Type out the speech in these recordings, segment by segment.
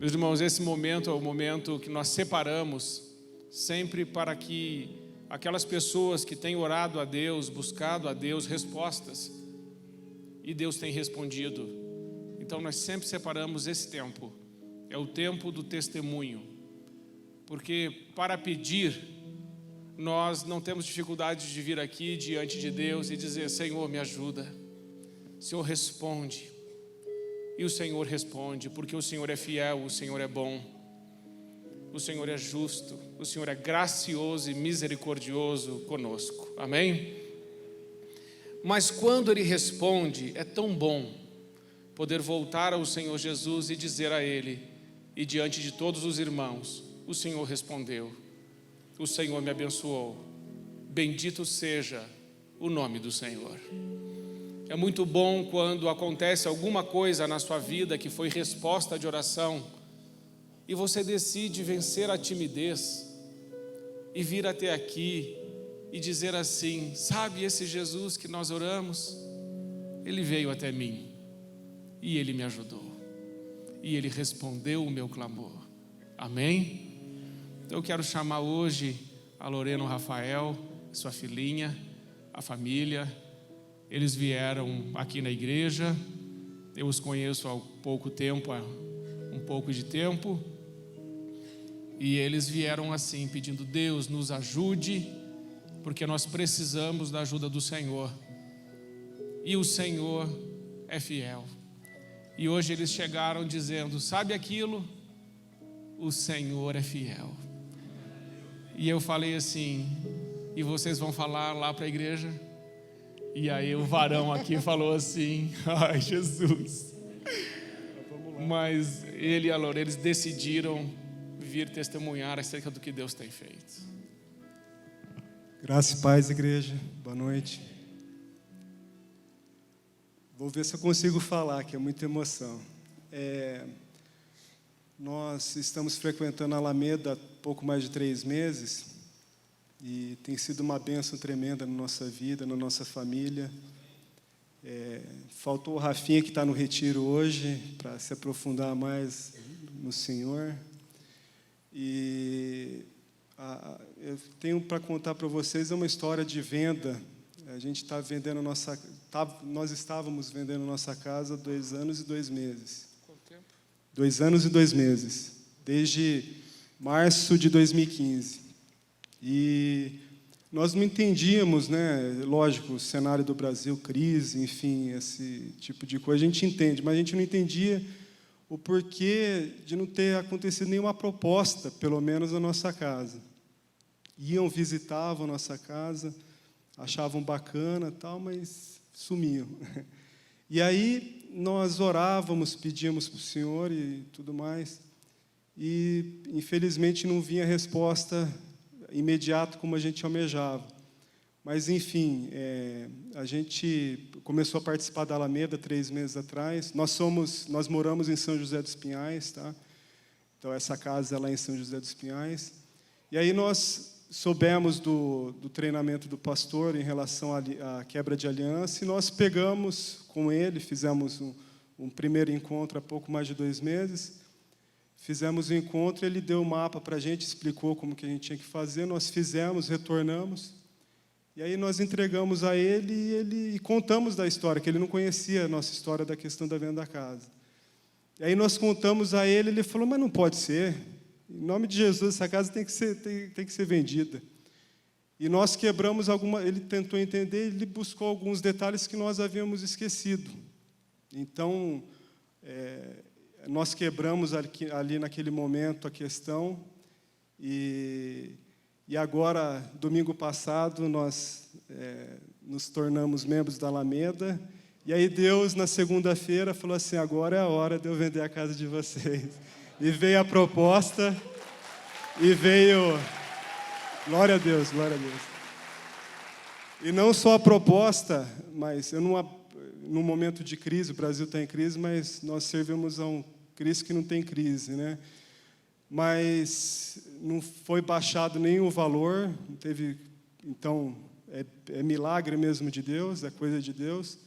Meus irmãos, esse momento é o momento que nós separamos sempre para que aquelas pessoas que têm orado a Deus, buscado a Deus respostas, e Deus tem respondido. Então nós sempre separamos esse tempo, é o tempo do testemunho, porque para pedir, nós não temos dificuldade de vir aqui diante de Deus e dizer: Senhor, me ajuda. Senhor, responde. E o Senhor responde, porque o Senhor é fiel, o Senhor é bom, o Senhor é justo, o Senhor é gracioso e misericordioso conosco. Amém? Mas quando Ele responde, é tão bom poder voltar ao Senhor Jesus e dizer a Ele, e diante de todos os irmãos: o Senhor respondeu, o Senhor me abençoou, bendito seja o nome do Senhor. É muito bom quando acontece alguma coisa na sua vida que foi resposta de oração e você decide vencer a timidez e vir até aqui e dizer assim: sabe, esse Jesus que nós oramos, Ele veio até mim e Ele me ajudou e Ele respondeu o meu clamor. Amém? Então eu quero chamar hoje a Lorena, o Rafael, sua filhinha, a família. Eles vieram aqui na igreja, eu os conheço há pouco tempo, há um pouco de tempo, e eles vieram assim, pedindo: Deus, nos ajude, porque nós precisamos da ajuda do Senhor, e o Senhor é fiel. E hoje eles chegaram dizendo: sabe aquilo? O Senhor é fiel. E eu falei assim: e vocês vão falar lá para a igreja? E aí o varão aqui falou assim: ai, Jesus. Mas ele e a Lorena, eles decidiram vir testemunhar acerca do que Deus tem feito. Graça e paz, igreja. Boa noite. Vou ver se eu consigo falar, que é muita emoção. Nós estamos frequentando a Alameda há pouco mais de 3 meses. E tem sido uma bênção tremenda na nossa vida, na nossa família. Faltou o Rafinha, que está no retiro hoje, para se aprofundar mais no Senhor. E eu tenho para contar para vocês uma história de venda. A gente está vendendo nós estávamos vendendo nossa casa há 2 anos e 2 meses. Quanto tempo? 2 anos e 2 meses, desde março de 2015. E nós não entendíamos, né? Lógico, o cenário do Brasil, crise, enfim, esse tipo de coisa, a gente entende, mas a gente não entendia o porquê de não ter acontecido nenhuma proposta, pelo menos na nossa casa. Iam, visitavam a nossa casa, achavam bacana, tal, mas sumiam. E aí nós orávamos, pedíamos para o Senhor e tudo mais, e infelizmente não vinha resposta imediato como a gente almejava. Mas, enfim, a gente começou a participar da Alameda 3 meses atrás. Nós moramos em São José dos Pinhais, tá? Então, essa casa é lá em São José dos Pinhais. E aí nós soubemos do treinamento do pastor em relação à quebra de aliança, e nós pegamos com ele, fizemos um primeiro encontro há pouco mais de 2 meses. Fizemos o encontro, ele deu o mapa para a gente, explicou como que a gente tinha que fazer, nós fizemos, retornamos, e aí nós entregamos a ele e contamos da história, que ele não conhecia a nossa história da questão da venda da casa. E aí nós contamos a ele falou: mas não pode ser, em nome de Jesus, essa casa tem que ser vendida. E nós quebramos ele tentou entender, ele buscou alguns detalhes que nós havíamos esquecido. Então, nós quebramos ali naquele momento a questão, e agora, domingo passado, nós nos tornamos membros da Alameda, e aí Deus, na segunda-feira, falou assim: agora é a hora de eu vender a casa de vocês. E veio a proposta, e veio... Glória a Deus, glória a Deus. E não só a proposta, mas num momento de crise, o Brasil está em crise, mas nós servimos a um Cristo que não tem crise, né? Mas não foi baixado nem o valor, não teve, então é milagre mesmo de Deus, é coisa de Deus.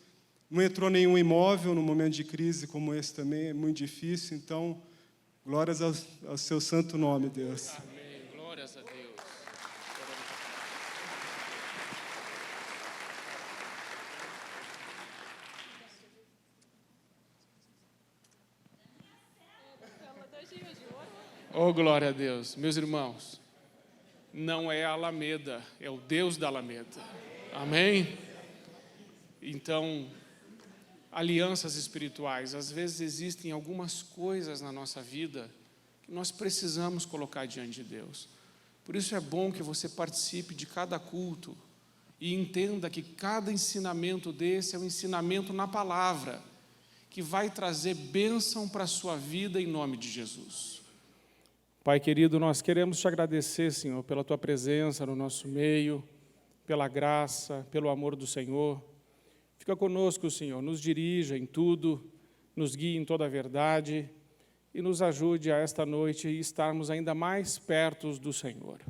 Não entrou nenhum imóvel num momento de crise como esse também, é muito difícil, então Glórias ao seu santo nome, Deus. Amém. Glórias a Deus. Oh, glória a Deus. Meus irmãos, não é a Alameda, é o Deus da Alameda. Amém? Então, alianças espirituais. Às vezes existem algumas coisas na nossa vida que nós precisamos colocar diante de Deus. Por isso é bom que você participe de cada culto e entenda que cada ensinamento desse é um ensinamento na palavra, que vai trazer bênção para a sua vida em nome de Jesus. Pai querido, nós queremos te agradecer, Senhor, pela tua presença no nosso meio, pela graça, pelo amor do Senhor. Fica conosco, Senhor, nos dirija em tudo, nos guie em toda a verdade e nos ajude a esta noite estarmos ainda mais perto do Senhor.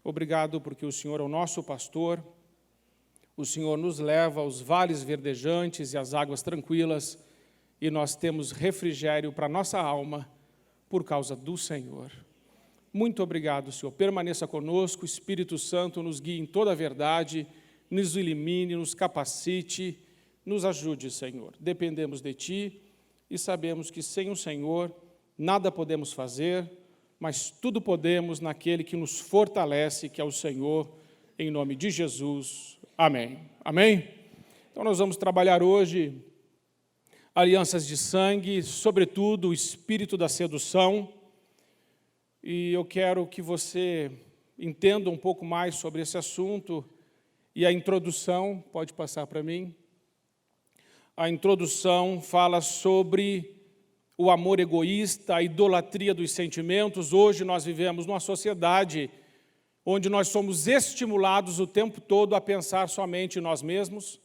Obrigado porque o Senhor é o nosso pastor, o Senhor nos leva aos vales verdejantes e às águas tranquilas e nós temos refrigério para a nossa alma, por causa do Senhor. Muito obrigado, Senhor. Permaneça conosco, o Espírito Santo nos guie em toda a verdade, nos ilumine, nos capacite, nos ajude, Senhor. Dependemos de Ti e sabemos que sem o Senhor nada podemos fazer, mas tudo podemos naquele que nos fortalece, que é o Senhor, em nome de Jesus. Amém. Amém? Então nós vamos trabalhar hoje alianças de sangue, sobretudo o espírito da sedução, e eu quero que você entenda um pouco mais sobre esse assunto, e a introdução, pode passar para mim, a introdução fala sobre o amor egoísta, a idolatria dos sentimentos. Hoje nós vivemos numa sociedade onde nós somos estimulados o tempo todo a pensar somente em nós mesmos,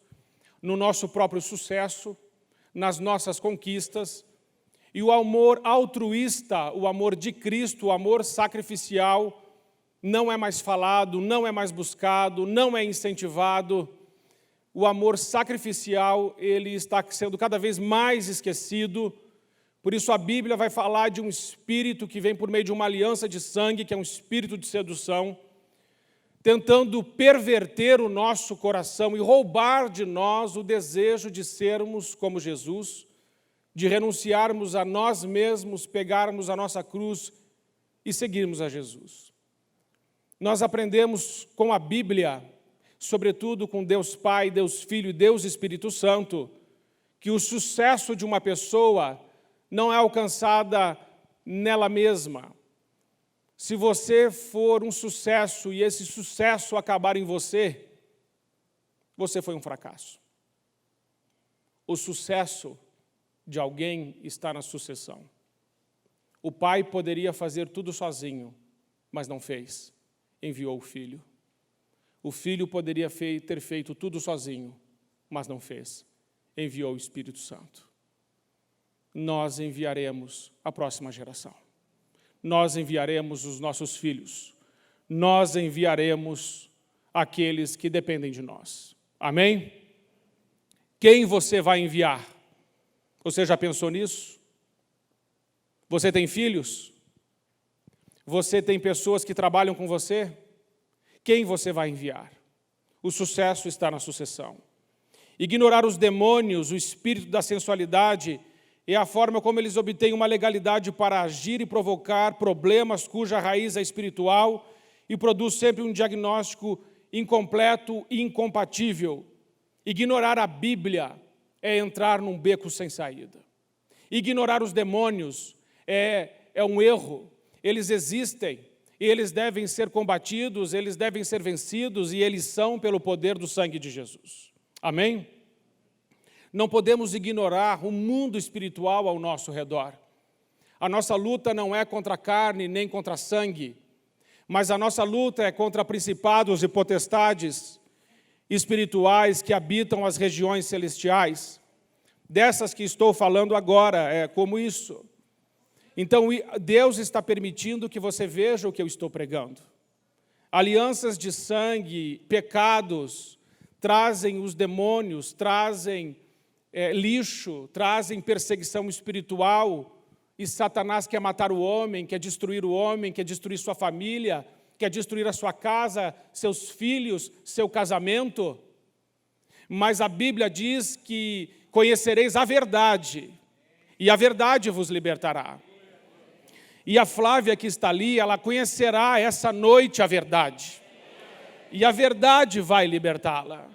no nosso próprio sucesso, nas nossas conquistas, e o amor altruísta, o amor de Cristo, o amor sacrificial, não é mais falado, não é mais buscado, não é incentivado. O amor sacrificial, ele está sendo cada vez mais esquecido. Por isso a Bíblia vai falar de um espírito que vem por meio de uma aliança de sangue, que é um espírito de sedução, tentando perverter o nosso coração e roubar de nós o desejo de sermos como Jesus, de renunciarmos a nós mesmos, pegarmos a nossa cruz e seguirmos a Jesus. Nós aprendemos com a Bíblia, sobretudo com Deus Pai, Deus Filho e Deus Espírito Santo, que o sucesso de uma pessoa não é alcançada nela mesma. Se você for um sucesso e esse sucesso acabar em você, você foi um fracasso. O sucesso de alguém está na sucessão. O pai poderia fazer tudo sozinho, mas não fez. Enviou o filho. O filho poderia ter feito tudo sozinho, mas não fez. Enviou o Espírito Santo. Nós enviaremos a próxima geração. Nós enviaremos os nossos filhos. Nós enviaremos aqueles que dependem de nós. Amém? Quem você vai enviar? Você já pensou nisso? Você tem filhos? Você tem pessoas que trabalham com você? Quem você vai enviar? O sucesso está na sucessão. Ignorar os demônios, o espírito da sensualidade, é a forma como eles obtêm uma legalidade para agir e provocar problemas cuja raiz é espiritual e produz sempre um diagnóstico incompleto e incompatível. Ignorar a Bíblia é entrar num beco sem saída. Ignorar os demônios é um erro. Eles existem, eles devem ser combatidos, eles devem ser vencidos e eles são pelo poder do sangue de Jesus. Amém? Não podemos ignorar o mundo espiritual ao nosso redor. A nossa luta não é contra a carne nem contra sangue, mas a nossa luta é contra principados e potestades espirituais que habitam as regiões celestiais. Dessas que estou falando agora, é como isso. Então, Deus está permitindo que você veja o que eu estou pregando. Alianças de sangue, pecados, trazem os demônios, trazem lixo, trazem perseguição espiritual e Satanás quer matar o homem, quer destruir o homem, quer destruir sua família, quer destruir a sua casa, seus filhos, seu casamento. Mas a Bíblia diz que conhecereis a verdade, e a verdade vos libertará. E a Flávia que está ali, ela conhecerá essa noite a verdade. E a verdade vai libertá-la.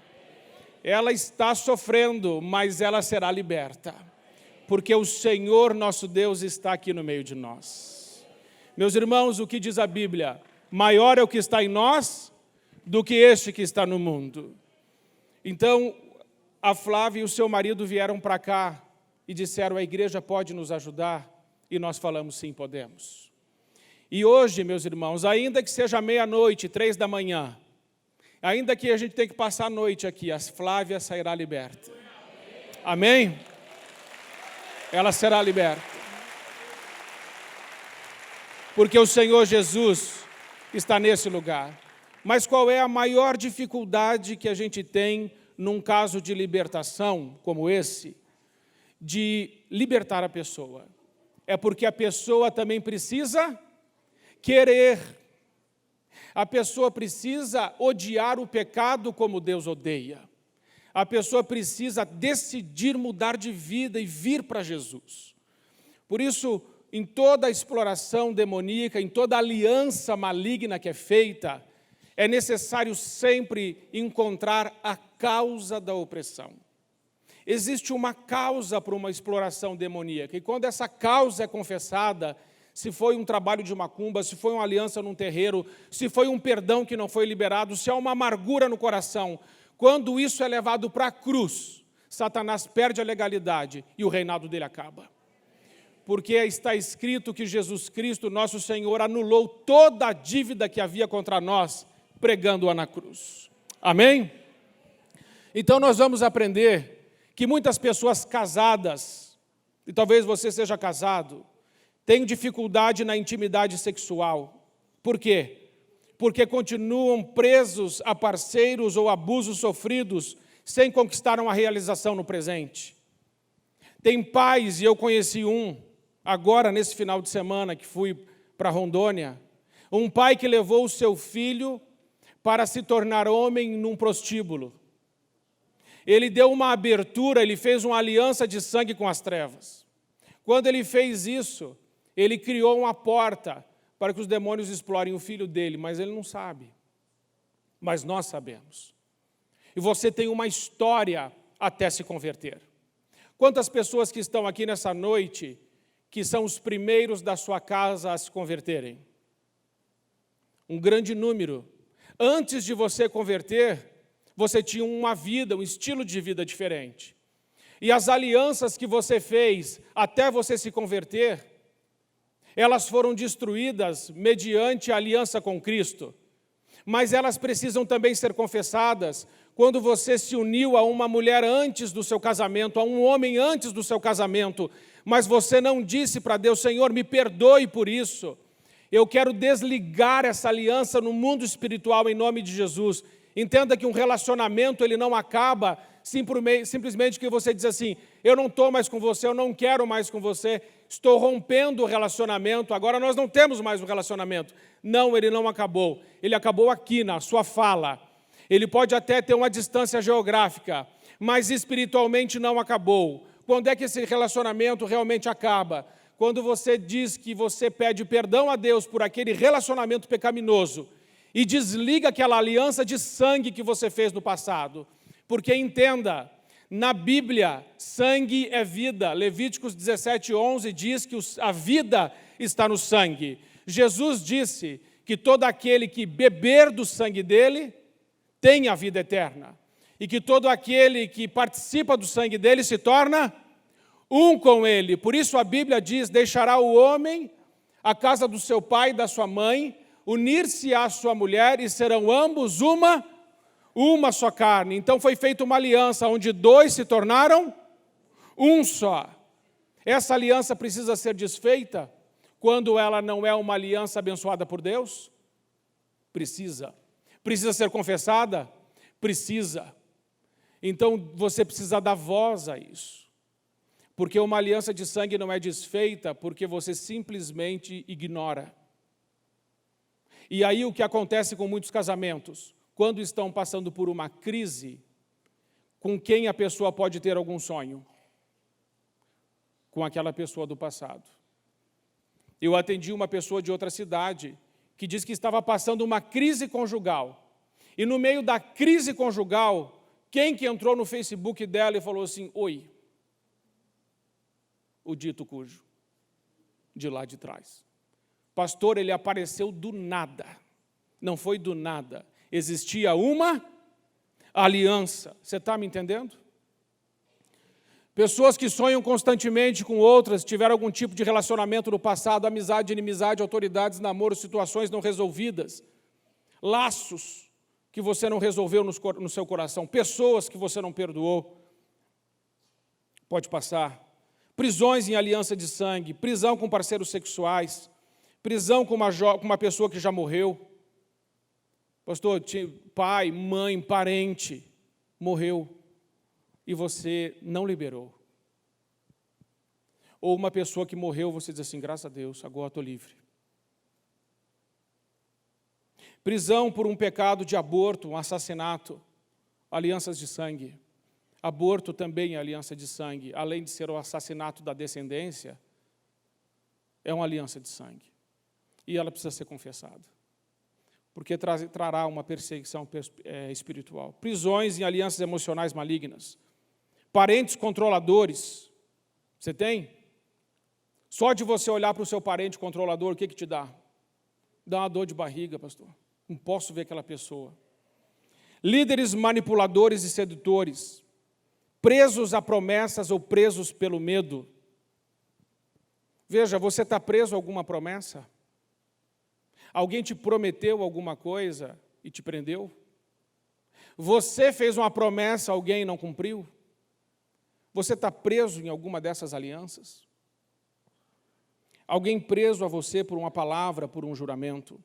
Ela está sofrendo, mas ela será liberta. Porque o Senhor nosso Deus está aqui no meio de nós. Meus irmãos, o que diz a Bíblia? Maior é o que está em nós do que este que está no mundo. Então, a Flávia e o seu marido vieram para cá e disseram, a igreja pode nos ajudar? E nós falamos, sim, podemos. E hoje, meus irmãos, ainda que seja meia-noite, 3 da manhã, ainda que a gente tenha que passar a noite aqui, a Flávia sairá liberta. Amém? Ela será liberta. Porque o Senhor Jesus está nesse lugar. Mas qual é a maior dificuldade que a gente tem num caso de libertação como esse? De libertar a pessoa. É porque a pessoa também precisa querer. A pessoa precisa odiar o pecado como Deus odeia. A pessoa precisa decidir mudar de vida e vir para Jesus. Por isso, em toda a exploração demoníaca, em toda a aliança maligna que é feita, é necessário sempre encontrar a causa da opressão. Existe uma causa para uma exploração demoníaca, e quando essa causa é confessada, se foi um trabalho de macumba, se foi uma aliança num terreiro, se foi um perdão que não foi liberado, se há uma amargura no coração, quando isso é levado para a cruz, Satanás perde a legalidade e o reinado dele acaba. Porque está escrito que Jesus Cristo, nosso Senhor, anulou toda a dívida que havia contra nós, pregando-a na cruz. Amém? Então nós vamos aprender que muitas pessoas casadas, e talvez você seja casado, têm dificuldade na intimidade sexual. Por quê? Porque continuam presos a parceiros ou abusos sofridos sem conquistar uma realização no presente. Tem pais, e eu conheci um, agora nesse final de semana que fui para Rondônia, um pai que levou o seu filho para se tornar homem num prostíbulo. Ele deu uma abertura, ele fez uma aliança de sangue com as trevas. Quando ele fez isso, ele criou uma porta para que os demônios explorem o filho dele, mas ele não sabe. Mas nós sabemos. E você tem uma história até se converter. Quantas pessoas que estão aqui nessa noite, que são os primeiros da sua casa a se converterem? Um grande número. Antes de você converter, você tinha uma vida, um estilo de vida diferente. E as alianças que você fez até você se converter, elas foram destruídas mediante a aliança com Cristo. Mas elas precisam também ser confessadas quando você se uniu a uma mulher antes do seu casamento, a um homem antes do seu casamento, mas você não disse para Deus, Senhor, me perdoe por isso. Eu quero desligar essa aliança no mundo espiritual em nome de Jesus. Entenda que um relacionamento ele não acaba simplesmente que você diz assim, eu não estou mais com você, eu não quero mais com você, estou rompendo o relacionamento, agora nós não temos mais um relacionamento. Não, ele não acabou. Ele acabou aqui na sua fala. Ele pode até ter uma distância geográfica, mas espiritualmente não acabou. Quando é que esse relacionamento realmente acaba? Quando você diz que você pede perdão a Deus por aquele relacionamento pecaminoso e desliga aquela aliança de sangue que você fez no passado. Porque entenda, na Bíblia, sangue é vida. Levíticos 17:11 diz que a vida está no sangue. Jesus disse que todo aquele que beber do sangue dele tem a vida eterna. E que todo aquele que participa do sangue dele se torna um com ele. Por isso a Bíblia diz, deixará o homem a casa do seu pai e da sua mãe, unir-se à sua mulher e serão ambos uma só carne. Então foi feita uma aliança onde dois se tornaram um só. Essa aliança precisa ser desfeita quando ela não é uma aliança abençoada por Deus? Precisa. Precisa ser confessada? Precisa. Então você precisa dar voz a isso. Porque uma aliança de sangue não é desfeita porque você simplesmente ignora. E aí o que acontece com muitos casamentos? Quando estão passando por uma crise, com quem a pessoa pode ter algum sonho? Com aquela pessoa do passado. Eu atendi uma pessoa de outra cidade que disse que estava passando uma crise conjugal. E no meio da crise conjugal, quem que entrou no Facebook dela e falou assim, oi, o dito cujo, de lá de trás. Pastor, ele apareceu do nada. Não foi do nada. Existia uma aliança. Você está me entendendo? Pessoas que sonham constantemente com outras, tiveram algum tipo de relacionamento no passado, amizade, inimizade, autoridades, namoro, situações não resolvidas, laços que você não resolveu no seu coração, pessoas que você não perdoou. Pode passar. Prisões em aliança de sangue, prisão com parceiros sexuais, prisão com uma pessoa que já morreu. Pastor, pai, mãe, parente, morreu. E você não liberou. Ou uma pessoa que morreu, você diz assim, graças a Deus, agora estou livre. Prisão por um pecado de aborto, um assassinato, alianças de sangue. Aborto também é aliança de sangue, além de ser o assassinato da descendência, é uma aliança de sangue. E ela precisa ser confessada. Porque trará uma perseguição espiritual. Prisões em alianças emocionais malignas. Parentes controladores, você tem? Só de você olhar para o seu parente controlador, o que te dá? Dá uma dor de barriga, pastor. Não posso ver aquela pessoa. Líderes manipuladores e sedutores, presos a promessas ou presos pelo medo. Veja, você está preso a alguma promessa? Alguém te prometeu alguma coisa e te prendeu? Você fez uma promessa, alguém não cumpriu? Você está preso em alguma dessas alianças? Alguém preso a você por uma palavra, por um juramento?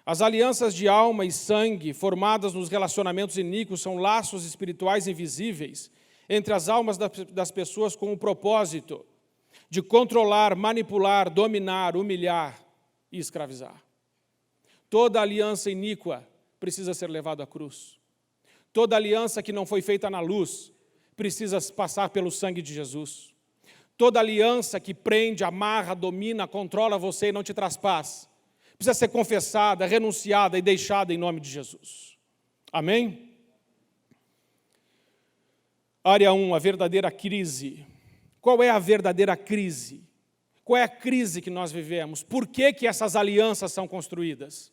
As alianças de alma e sangue formadas nos relacionamentos iníquos são laços espirituais invisíveis entre as almas das pessoas com o propósito de controlar, manipular, dominar, humilhar e escravizar. Toda aliança iníqua precisa ser levada à cruz. Toda aliança que não foi feita na luz precisa passar pelo sangue de Jesus. Toda aliança que prende, amarra, domina, controla você e não te traz paz, precisa ser confessada, renunciada e deixada em nome de Jesus. Amém? Área 1, a verdadeira crise. Qual é a verdadeira crise? Qual é a crise que nós vivemos? Por que essas alianças são construídas?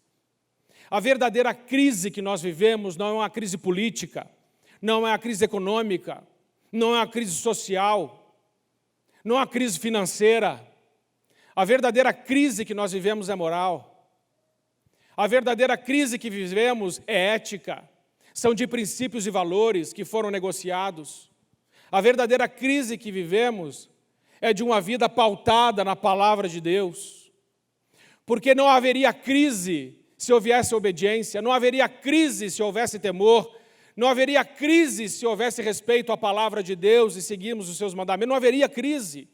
A verdadeira crise que nós vivemos não é uma crise política, não é uma crise econômica, não é uma crise social, não é uma crise financeira. A verdadeira crise que nós vivemos é moral. A verdadeira crise que vivemos é ética. São de princípios e valores que foram negociados. A verdadeira crise que vivemos é de uma vida pautada na palavra de Deus. Porque não haveria crise se houvesse obediência, não haveria crise se houvesse temor, não haveria crise se houvesse respeito à palavra de Deus e seguirmos os seus mandamentos, não haveria crise.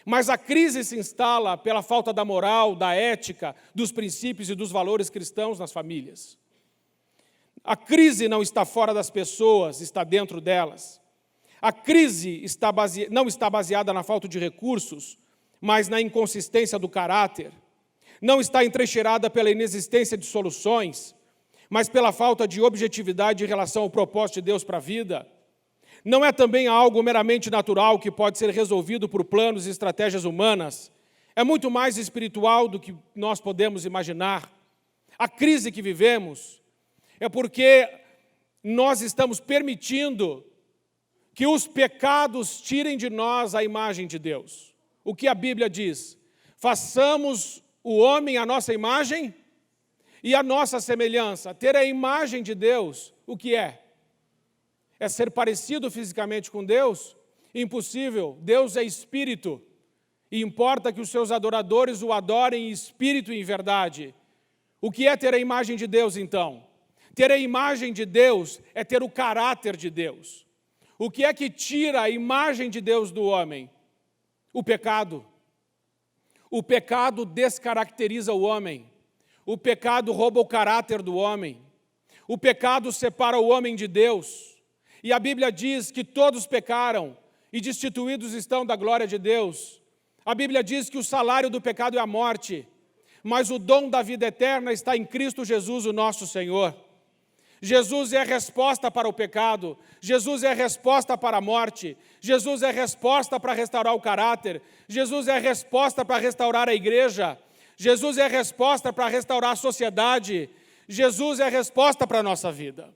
Mas a crise se instala pela falta da moral, da ética, dos princípios e dos valores cristãos nas famílias. A crise não está fora das pessoas, está dentro delas. A crise não está baseada na falta de recursos, mas na inconsistência do caráter. Não está entrincheirada pela inexistência de soluções, mas pela falta de objetividade em relação ao propósito de Deus para a vida. Não é também algo meramente natural que pode ser resolvido por planos e estratégias humanas. É muito mais espiritual do que nós podemos imaginar. A crise que vivemos é porque nós estamos permitindo que os pecados tirem de nós a imagem de Deus. O que a Bíblia diz? Façamos o homem à nossa imagem e à nossa semelhança. Ter a imagem de Deus, o que é? É ser parecido fisicamente com Deus? Impossível. Deus é espírito. E importa que os seus adoradores o adorem em espírito e em verdade. O que é ter a imagem de Deus, então? Ter a imagem de Deus é ter o caráter de Deus. O que é que tira a imagem de Deus do homem? O pecado. O pecado descaracteriza o homem. O pecado rouba o caráter do homem. O pecado separa o homem de Deus. E a Bíblia diz que todos pecaram e destituídos estão da glória de Deus. A Bíblia diz que o salário do pecado é a morte, mas o dom da vida eterna está em Cristo Jesus, o nosso Senhor. Jesus é a resposta para o pecado, Jesus é a resposta para a morte, Jesus é a resposta para restaurar o caráter, Jesus é a resposta para restaurar a igreja, Jesus é a resposta para restaurar a sociedade, Jesus é a resposta para a nossa vida.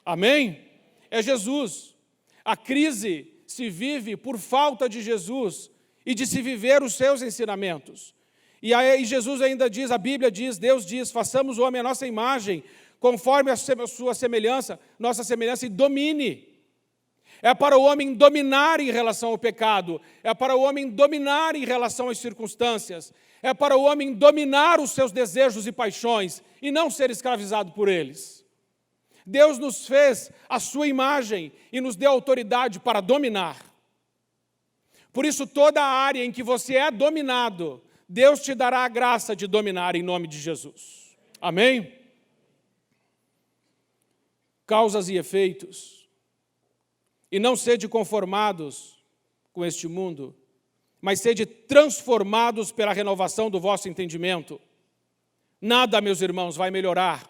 Amém? É Jesus. A crise se vive por falta de Jesus e de se viver os seus ensinamentos. E aí Jesus ainda diz, a Bíblia diz, Deus diz, façamos o homem a nossa imagem, conforme a sua semelhança, nossa semelhança, e domine. É para o homem dominar em relação ao pecado, é para o homem dominar em relação às circunstâncias, é para o homem dominar os seus desejos e paixões e não ser escravizado por eles. Deus nos fez a sua imagem e nos deu autoridade para dominar. Por isso, toda a área em que você é dominado, Deus te dará a graça de dominar em nome de Jesus. Amém? Causas e efeitos. E não sede conformados com este mundo, mas sede transformados pela renovação do vosso entendimento. Nada, meus irmãos, vai melhorar,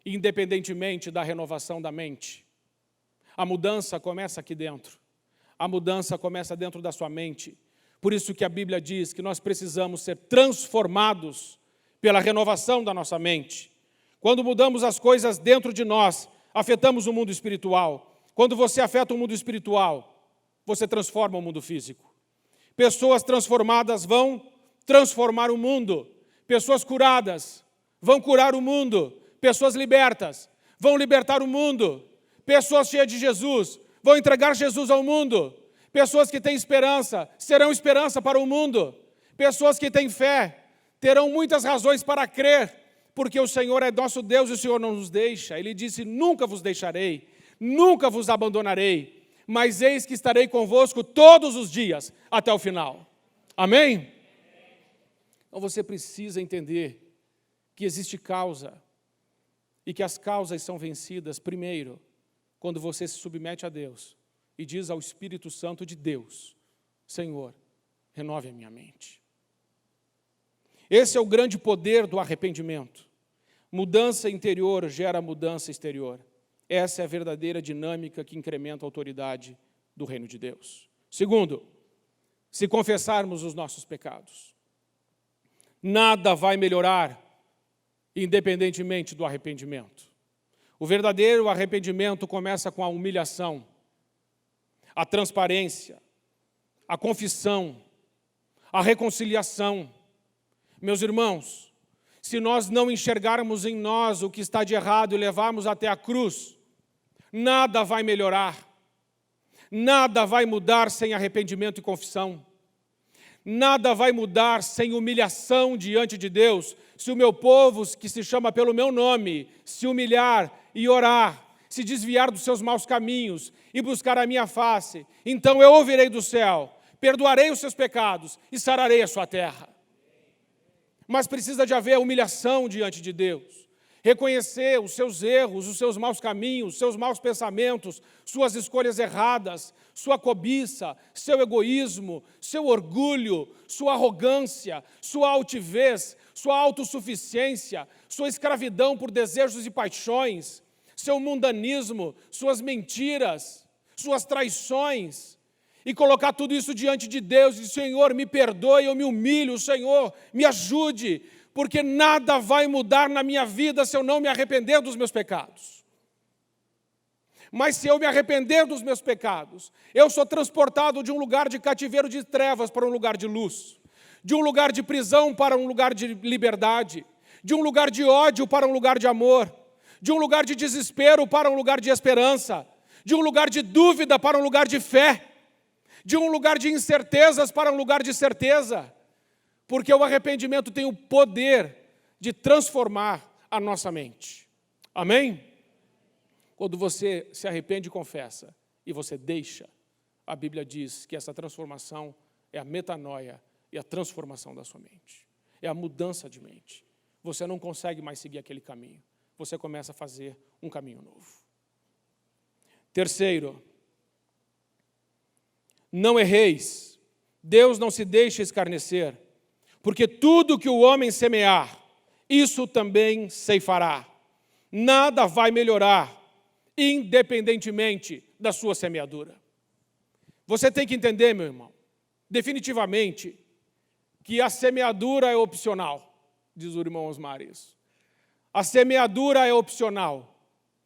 independentemente da renovação da mente. A mudança começa aqui dentro. A mudança começa dentro da sua mente. Por isso que a Bíblia diz que nós precisamos ser transformados pela renovação da nossa mente. Quando mudamos as coisas dentro de nós, afetamos o mundo espiritual. Quando você afeta o mundo espiritual, você transforma o mundo físico. Pessoas transformadas vão transformar o mundo. Pessoas curadas vão curar o mundo. Pessoas libertas vão libertar o mundo. Pessoas cheias de Jesus vão entregar Jesus ao mundo. Pessoas que têm esperança serão esperança para o mundo. Pessoas que têm fé terão muitas razões para crer, porque o Senhor é nosso Deus e o Senhor não nos deixa. Ele disse, nunca vos deixarei, nunca vos abandonarei, mas eis que estarei convosco todos os dias, até o final. Amém? Então você precisa entender que existe causa, e que as causas são vencidas, primeiro, quando você se submete a Deus e diz ao Espírito Santo de Deus, Senhor, renove a minha mente. Esse é o grande poder do arrependimento. Mudança interior gera mudança exterior. Essa é a verdadeira dinâmica que incrementa a autoridade do reino de Deus. Segundo, se confessarmos os nossos pecados, nada vai melhorar independentemente do arrependimento. O verdadeiro arrependimento começa com a humilhação, a transparência, a confissão, a reconciliação. Meus irmãos, se nós não enxergarmos em nós o que está de errado e levarmos até a cruz, nada vai melhorar, nada vai mudar sem arrependimento e confissão, nada vai mudar sem humilhação diante de Deus. Se o meu povo, que se chama pelo meu nome, se humilhar e orar, se desviar dos seus maus caminhos e buscar a minha face, então eu ouvirei do céu, perdoarei os seus pecados e sararei a sua terra. Mas precisa de haver humilhação diante de Deus, reconhecer os seus erros, os seus maus caminhos, os seus maus pensamentos, suas escolhas erradas, sua cobiça, seu egoísmo, seu orgulho, sua arrogância, sua altivez, sua autossuficiência, sua escravidão por desejos e paixões, seu mundanismo, suas mentiras, suas traições, e colocar tudo isso diante de Deus e dizer, Senhor, me perdoe, eu me humilho, Senhor, me ajude, porque nada vai mudar na minha vida se eu não me arrepender dos meus pecados. Mas se eu me arrepender dos meus pecados, eu sou transportado de um lugar de cativeiro de trevas para um lugar de luz, de um lugar de prisão para um lugar de liberdade, de um lugar de ódio para um lugar de amor, de um lugar de desespero para um lugar de esperança, de um lugar de dúvida para um lugar de fé, de um lugar de incertezas para um lugar de certeza, porque o arrependimento tem o poder de transformar a nossa mente. Amém? Quando você se arrepende e confessa, e você deixa, a Bíblia diz que essa transformação é a metanoia e a transformação da sua mente. É a mudança de mente. Você não consegue mais seguir aquele caminho. Você começa a fazer um caminho novo. Terceiro, não erreis. Deus não se deixa escarnecer, porque tudo que o homem semear, isso também ceifará. Nada vai melhorar, independentemente da sua semeadura. Você tem que entender, meu irmão, definitivamente, que a semeadura é opcional, diz o irmão Osmar isso. A semeadura é opcional,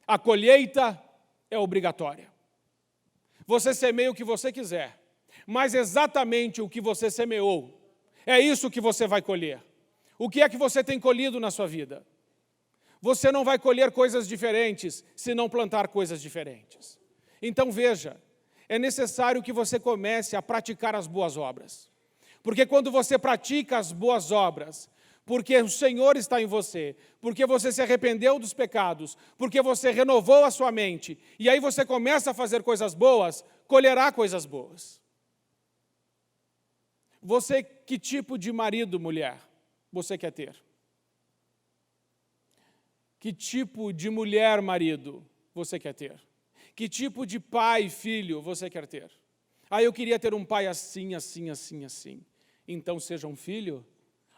a colheita é obrigatória. Você semeia o que você quiser, mas exatamente o que você semeou, é isso que você vai colher. O que é que você tem colhido na sua vida? Você não vai colher coisas diferentes se não plantar coisas diferentes. Então veja, é necessário que você comece a praticar as boas obras. Porque quando você pratica as boas obras, porque o Senhor está em você, porque você se arrependeu dos pecados, porque você renovou a sua mente, e aí você começa a fazer coisas boas, colherá coisas boas. Você, que tipo de marido, mulher, você quer ter? Que tipo de mulher, marido, você quer ter? Que tipo de pai, filho, você quer ter? Ah, eu queria ter um pai assim, assim, assim, assim. Então seja um filho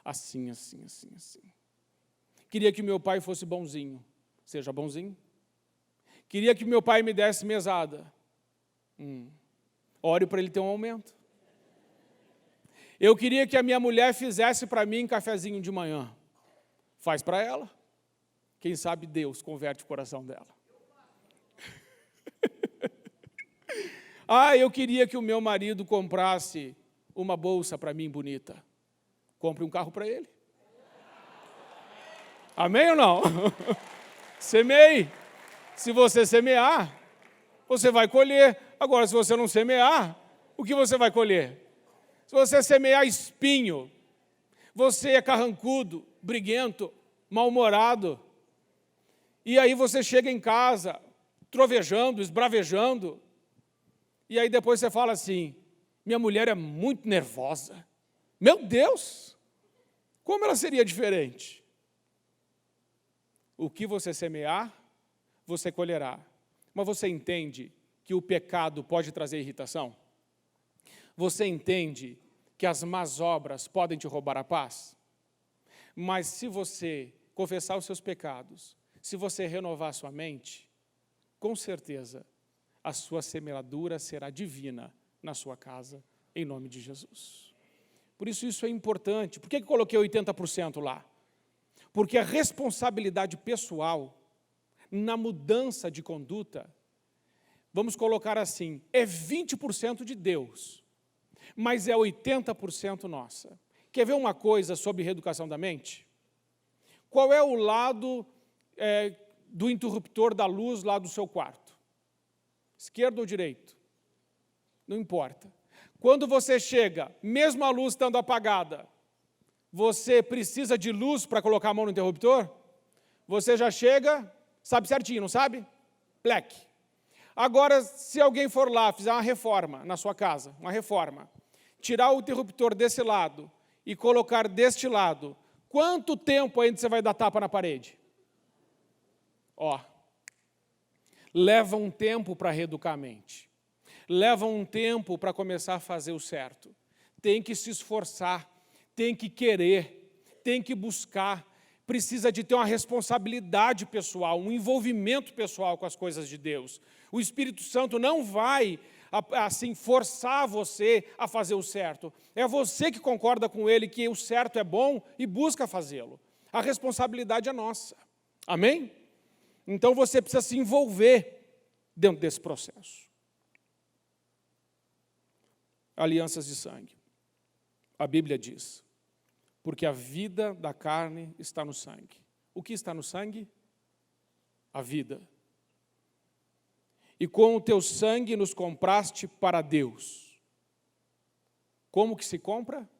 assim, assim, assim, assim. Queria que meu pai fosse bonzinho. Seja bonzinho. Queria que meu pai me desse mesada. Ore para ele ter um aumento. Eu queria que a minha mulher fizesse para mim um cafezinho de manhã. Faz para ela. Quem sabe Deus converte o coração dela. Ah, eu queria que o meu marido comprasse uma bolsa para mim bonita. Compre um carro para ele. Amém ou não? Semeie. Se você semear, você vai colher. Agora, se você não semear, o que você vai colher? Se você semear espinho, você é carrancudo, briguento, mal-humorado. E aí você chega em casa, trovejando, esbravejando, e aí depois você fala assim, minha mulher é muito nervosa. Meu Deus, como ela seria diferente? O que você semear, você colherá. Mas você entende que o pecado pode trazer irritação? Você entende que as más obras podem te roubar a paz? Mas se você confessar os seus pecados, se você renovar a sua mente, com certeza a sua semeadura será divina na sua casa, em nome de Jesus. Por isso é importante. Por que eu coloquei 80% lá? Porque a responsabilidade pessoal na mudança de conduta, vamos colocar assim, é 20% de Deus, mas é 80% nossa. Quer ver uma coisa sobre reeducação da mente? Qual é o lado do interruptor da luz lá do seu quarto? Esquerdo ou direito? Não importa. Quando você chega, mesmo a luz estando apagada, você precisa de luz para colocar a mão no interruptor? Você já chega, sabe certinho, não sabe? Plec. Agora, se alguém for lá, fizer uma reforma na sua casa, uma reforma, tirar o interruptor desse lado e colocar deste lado, quanto tempo ainda você vai dar tapa na parede? Leva um tempo para reeducar a mente. Leva um tempo para começar a fazer o certo. Tem que se esforçar, tem que querer, tem que buscar. Precisa de ter uma responsabilidade pessoal, um envolvimento pessoal com as coisas de Deus. O Espírito Santo não vai, assim, forçar você a fazer o certo. É você que concorda com ele que o certo é bom e busca fazê-lo. A responsabilidade é nossa. Amém? Então você precisa se envolver dentro desse processo. Alianças de sangue. A Bíblia diz, porque a vida da carne está no sangue. O que está no sangue? A vida. E com o teu sangue nos compraste para Deus. Como que se compra?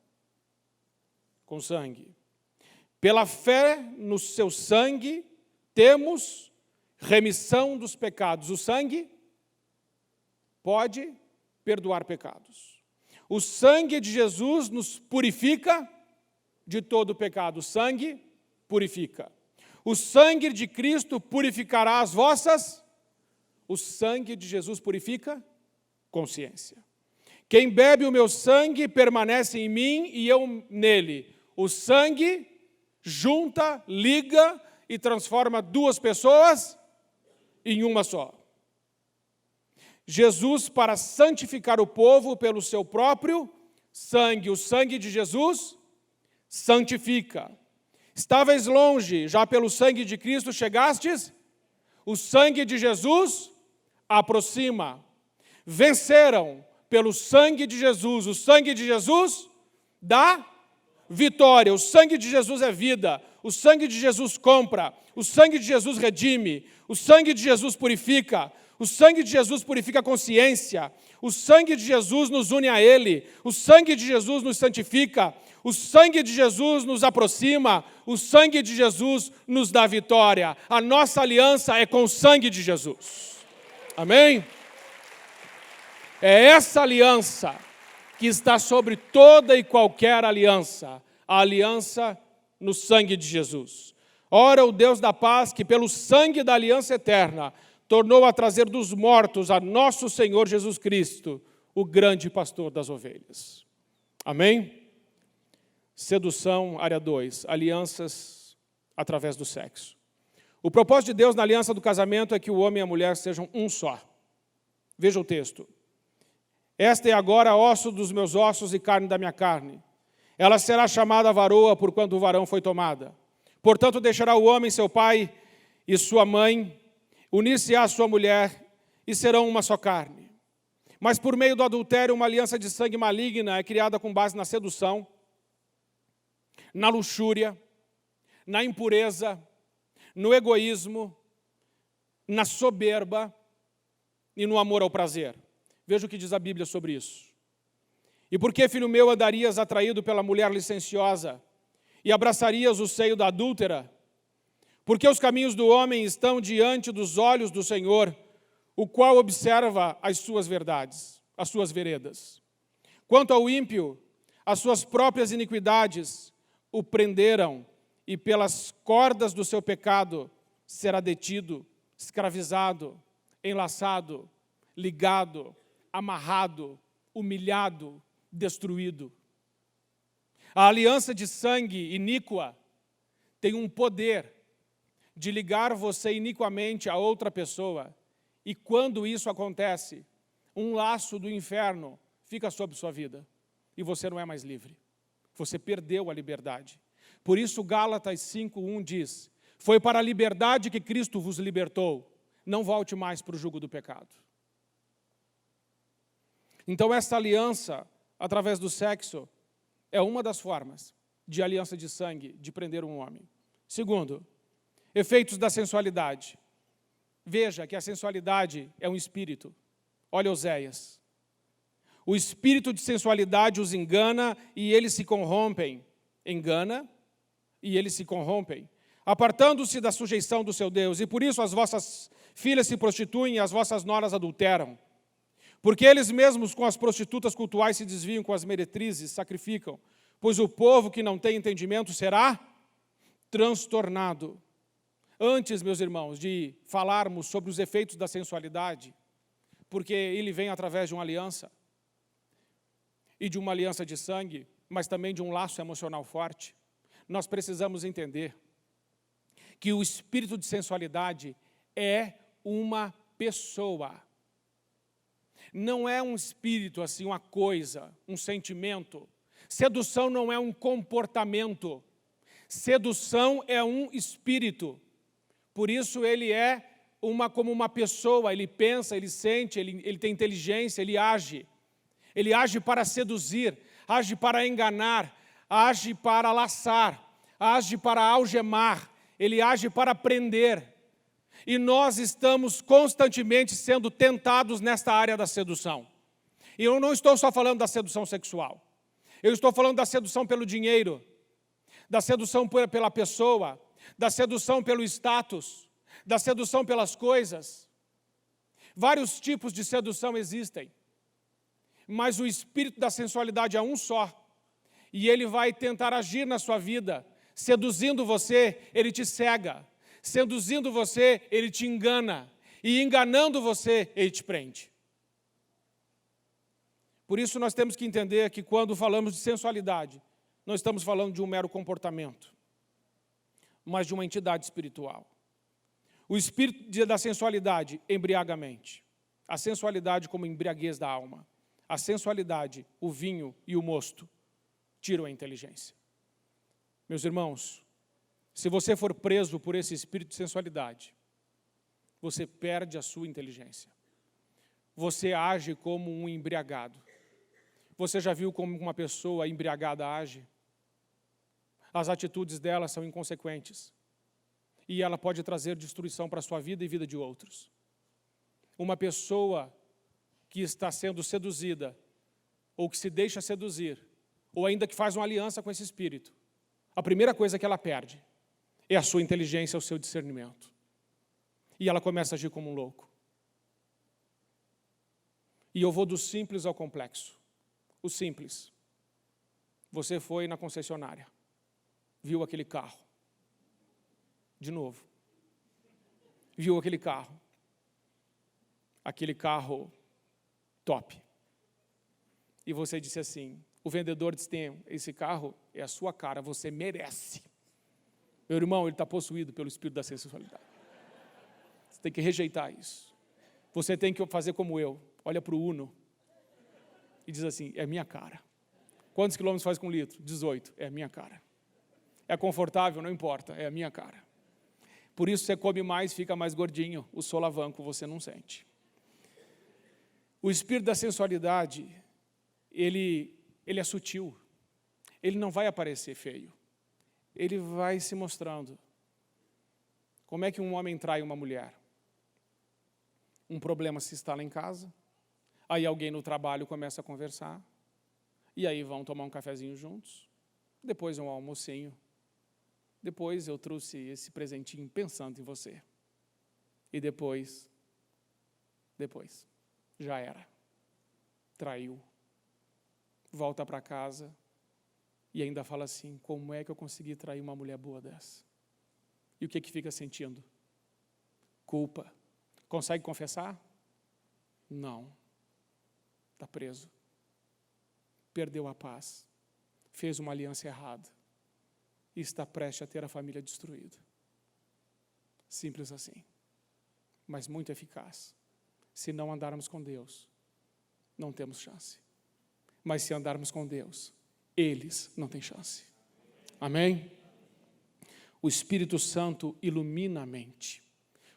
Com sangue. Pela fé no seu sangue, temos remissão dos pecados. O sangue pode perdoar pecados. O sangue de Jesus nos purifica de todo pecado. O sangue purifica. O sangue de Cristo purificará as vossas. O sangue de Jesus purifica consciência. Quem bebe o meu sangue permanece em mim e eu nele. O sangue junta, liga e transforma duas pessoas em uma só. Jesus, para santificar o povo pelo seu próprio sangue. O sangue de Jesus santifica. Estavais longe, já pelo sangue de Cristo chegastes. O sangue de Jesus aproxima. Venceram pelo sangue de Jesus. O sangue de Jesus dá vitória. O sangue de Jesus é vida. O sangue de Jesus compra. O sangue de Jesus redime. O sangue de Jesus purifica. O sangue de Jesus purifica a consciência. O sangue de Jesus nos une a Ele. O sangue de Jesus nos santifica. O sangue de Jesus nos aproxima. O sangue de Jesus nos dá vitória. A nossa aliança é com o sangue de Jesus. Amém? É essa aliança que está sobre toda e qualquer aliança. A aliança no sangue de Jesus. Ora, o Deus da paz, que pelo sangue da aliança eterna tornou a trazer dos mortos a nosso Senhor Jesus Cristo, o grande pastor das ovelhas. Amém? Sedução, área 2, alianças através do sexo. O propósito de Deus na aliança do casamento é que o homem e a mulher sejam um só. Veja o texto. Esta é agora osso dos meus ossos e carne da minha carne. Ela será chamada varoa, porquanto o varão foi tomada. Portanto, deixará o homem seu pai e sua mãe, unir-se-á à sua mulher, e serão uma só carne. Mas por meio do adultério, uma aliança de sangue maligna é criada com base na sedução, na luxúria, na impureza, no egoísmo, na soberba e no amor ao prazer. Veja o que diz a Bíblia sobre isso. E por que, filho meu, andarias atraído pela mulher licenciosa e abraçarias o seio da adúltera? Porque os caminhos do homem estão diante dos olhos do Senhor, o qual observa as suas verdades, as suas veredas. Quanto ao ímpio, as suas próprias iniquidades o prenderam, e pelas cordas do seu pecado será detido, escravizado, enlaçado, ligado, amarrado, humilhado, destruído. A aliança de sangue iníqua tem um poder de ligar você iniquamente a outra pessoa, e quando isso acontece, um laço do inferno fica sobre sua vida, e você não é mais livre. Você perdeu a liberdade. Por isso Gálatas 5:1 diz, foi para a liberdade que Cristo vos libertou, não volte mais para o jugo do pecado. Então essa aliança, através do sexo, é uma das formas de aliança de sangue, de prender um homem. Segundo, efeitos da sensualidade. Veja que a sensualidade é um espírito. Olha Oséias. O espírito de sensualidade os engana e eles se corrompem. Engana e eles se corrompem, apartando-se da sujeição do seu Deus. E por isso as vossas filhas se prostituem e as vossas noras adulteram. Porque eles mesmos com as prostitutas cultuais se desviam, com as meretrizes sacrificam. Pois o povo que não tem entendimento será transtornado. Antes, meus irmãos, de falarmos sobre os efeitos da sensualidade, porque ele vem através de uma aliança, e de uma aliança de sangue, mas também de um laço emocional forte, nós precisamos entender que o espírito de sensualidade é uma pessoa. Não é um espírito, assim, uma coisa, um sentimento. Sedução não é um comportamento. Sedução é um espírito. Por isso ele é como uma pessoa, ele pensa, ele sente, ele tem inteligência, ele age. Ele age para seduzir, age para enganar, age para laçar, age para algemar, ele age para prender. E nós estamos constantemente sendo tentados nesta área da sedução. E eu não estou só falando da sedução sexual. Eu estou falando da sedução pelo dinheiro, da sedução pela pessoa, da sedução pelo status, da sedução pelas coisas. Vários tipos de sedução existem, mas o espírito da sensualidade é um só. E ele vai tentar agir na sua vida. Seduzindo você, ele te cega. Seduzindo você, ele te engana. E enganando você, ele te prende. Por isso nós temos que entender que quando falamos de sensualidade, não estamos falando de um mero comportamento, mas de uma entidade espiritual. O espírito da sensualidade embriaga a mente. A sensualidade como embriaguez da alma. A sensualidade, o vinho e o mosto tiram a inteligência. Meus irmãos, se você for preso por esse espírito de sensualidade, você perde a sua inteligência. Você age como um embriagado. Você já viu como uma pessoa embriagada age? As atitudes dela são inconsequentes. E ela pode trazer destruição para a sua vida e vida de outros. Uma pessoa que está sendo seduzida, ou que se deixa seduzir, ou ainda que faz uma aliança com esse espírito, a primeira coisa que ela perde é a sua inteligência, o seu discernimento. E ela começa a agir como um louco. E eu vou do simples ao complexo. O simples. Você foi na concessionária, viu aquele carro. De novo. Viu aquele carro. Aquele carro top. E você disse assim, o vendedor disse, esse carro é a sua cara, você merece. Meu irmão, ele está possuído pelo espírito da sensualidade. Você tem que rejeitar isso. Você tem que fazer como eu, olha para o Uno e diz assim, é minha cara. Quantos quilômetros faz com litro? 18, é a minha cara. É confortável? Não importa, é a minha cara. Por isso você come mais, fica mais gordinho, o solavanco você não sente. O espírito da sensualidade, ele é sutil, ele não vai aparecer feio, ele vai se mostrando. Como é que um homem trai uma mulher? Um problema se instala em casa, aí alguém no trabalho começa a conversar, e aí vão tomar um cafezinho juntos, depois um almocinho, depois eu trouxe esse presentinho pensando em você, e depois, já era, traiu. Volta para casa e ainda fala assim, como é que eu consegui trair uma mulher boa dessa? E o que fica sentindo? Culpa. Consegue confessar? Não. Está preso. Perdeu a paz. Fez uma aliança errada. E está prestes a ter a família destruída. Simples assim. Mas muito eficaz. Se não andarmos com Deus, não temos chance. Mas se andarmos com Deus, eles não têm chance. Amém? O Espírito Santo ilumina a mente.